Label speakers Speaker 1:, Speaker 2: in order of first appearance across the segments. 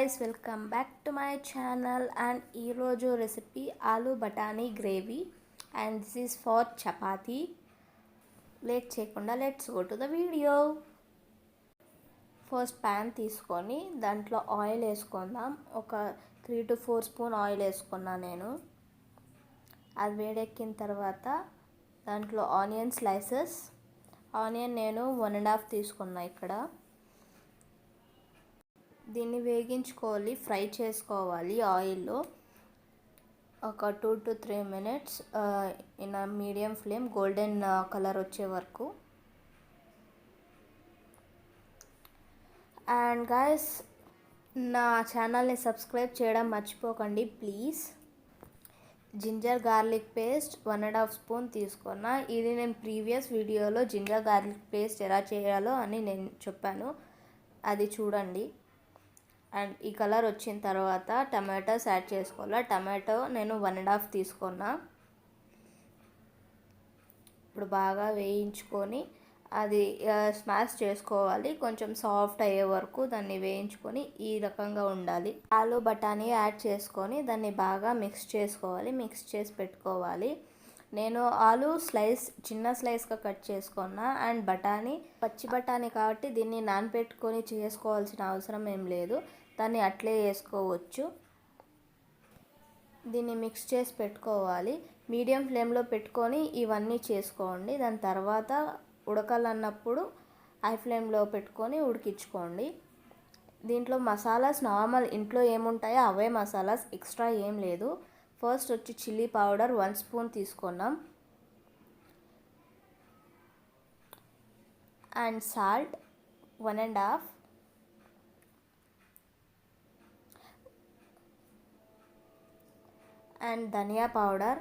Speaker 1: guys, welcome back to my channel and ఈరోజు recipe aloo బటానీ gravy and this is for chapati. Late చేయకుండా let's go to the video. First pan తీసుకొని దాంట్లో oil వేసుకుందాం. ఒక 3 to 4 spoon oil వేసుకున్నా నేను. అది వేడెక్కిన తర్వాత దాంట్లో ఆనియన్ స్లైసెస్, ఆనియన్ నేను 1.5 తీసుకున్నా ఇక్కడ. దీన్ని వేగించుకోవాలి, ఫ్రై చేసుకోవాలి ఆయిల్లో ఒక 2 to 3 minutes in medium flame, golden colour వచ్చే వరకు. అండ్ గాయస్, నా ఛానల్ని సబ్స్క్రైబ్ చేయడం మర్చిపోకండి please. Ginger garlic paste 1.5 spoon తీసుకున్నా. ఇది నేను ప్రీవియస్ వీడియోలో జింజర్ గార్లిక్ పేస్ట్ ఎలా చేయాలో అని నేను చెప్పాను, అది చూడండి. అండ్ ఈ కలర్ వచ్చిన తర్వాత టమాటోస్ యాడ్ చేసుకోవాలి. టమాటో నేను 1.5 తీసుకున్నా. ఇప్పుడు బాగా వేయించుకొని అది స్మాష్ చేసుకోవాలి. కొంచెం సాఫ్ట్ అయ్యే వరకు దాన్ని వేయించుకొని ఈ రకంగా ఉండాలి. ఆలూ బఠానీ యాడ్ చేసుకొని దాన్ని బాగా మిక్స్ చేసుకోవాలి, మిక్స్ చేసి పెట్టుకోవాలి. నేను ఆలూ చిన్న స్లైస్గా కట్ చేసుకున్నా. అండ్ బఠానీ పచ్చి బఠానీ కాబట్టి దీన్ని నానబెట్టుకొని చేసుకోవాల్సిన అవసరం ఏం లేదు, దాన్ని అట్లే వేసుకోవచ్చు. దీన్ని మిక్స్ చేసి పెట్టుకోవాలి. మీడియం ఫ్లేమ్లో పెట్టుకొని ఇవన్నీ చేసుకోండి. దాని తర్వాత ఉడకాలన్నప్పుడు హై ఫ్లేమ్లో పెట్టుకొని ఉడికించుకోండి. దీంట్లో మసాలాస్ నార్మల్ ఇంట్లో ఏముంటాయో అవే మసాలాస్, ఎక్స్ట్రా ఏం లేదు. ఫస్ట్ వచ్చి చిల్లీ పౌడర్ 1 స్పూన్ తీసుకున్నాం. అండ్ సాల్ట్ 1.5, అండ్ ధనియా పౌడర్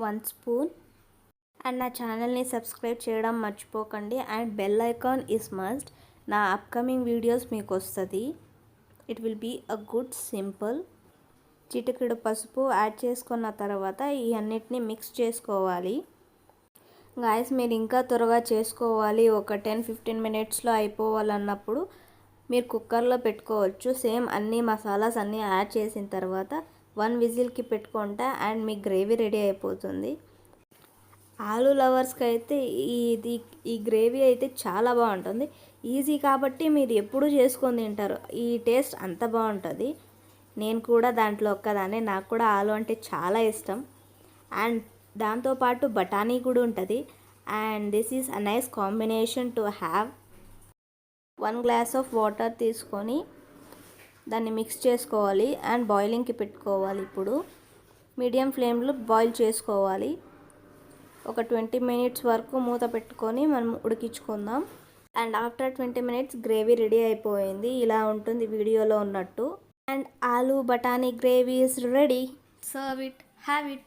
Speaker 1: 1 స్పూన్. అండ్ నా ఛానల్ని సబ్స్క్రైబ్ చేయడం మర్చిపోకండి. And bell icon is must. నా అప్కమింగ్ వీడియోస్ మీకు వస్తుంది. It will be a good simple. చిటికెడు పసుపు యాడ్ చేసుకున్న తర్వాత ఈ అన్నిటిని మిక్స్ చేసుకోవాలి. గాయస్, మీరు ఇంకా త్వరగా చేసుకోవాలి, ఒక 10-15 మినిట్స్లో అయిపోవాలన్నప్పుడు మీరు కుక్కర్లో పెట్టుకోవచ్చు. సేమ్ అన్ని మసాలాస్ అన్నీ యాడ్ చేసిన తర్వాత 1 విజిల్కి పెట్టుకుంటా అండ్ మీ గ్రేవీ రెడీ అయిపోతుంది. ఆలూ లవర్స్కి అయితే ఈ గ్రేవీ అయితే చాలా బాగుంటుంది. ఈజీ కాబట్టి మీరు ఎప్పుడూ చేసుకొని తింటారు. ఈ టేస్ట్ అంత బాగుంటుంది. నేను కూడా దాంట్లో ఒక్కదాన్ని, నాకు కూడా ఆలు అంటే చాలా ఇష్టం. అండ్ దాంతోపాటు బఠానీ కూడా ఉంటుంది. And this is a nice combination to have. 1 glass of water తీసుకొని దాన్ని మిక్స్ చేసుకోవాలి అండ్ బాయిలింగ్కి పెట్టుకోవాలి. ఇప్పుడు మీడియం ఫ్లేమ్లో బాయిల్ చేసుకోవాలి. ఒక 20 మినిట్స్ వరకు మూత పెట్టుకొని మనం ఉడికించుకుందాం. And after 20 minutes gravy ready అయిపోయింది. ఇలా ఉంటుంది వీడియోలో ఉన్నట్టు. And aloo batani gravy is ready. Serve it, have it.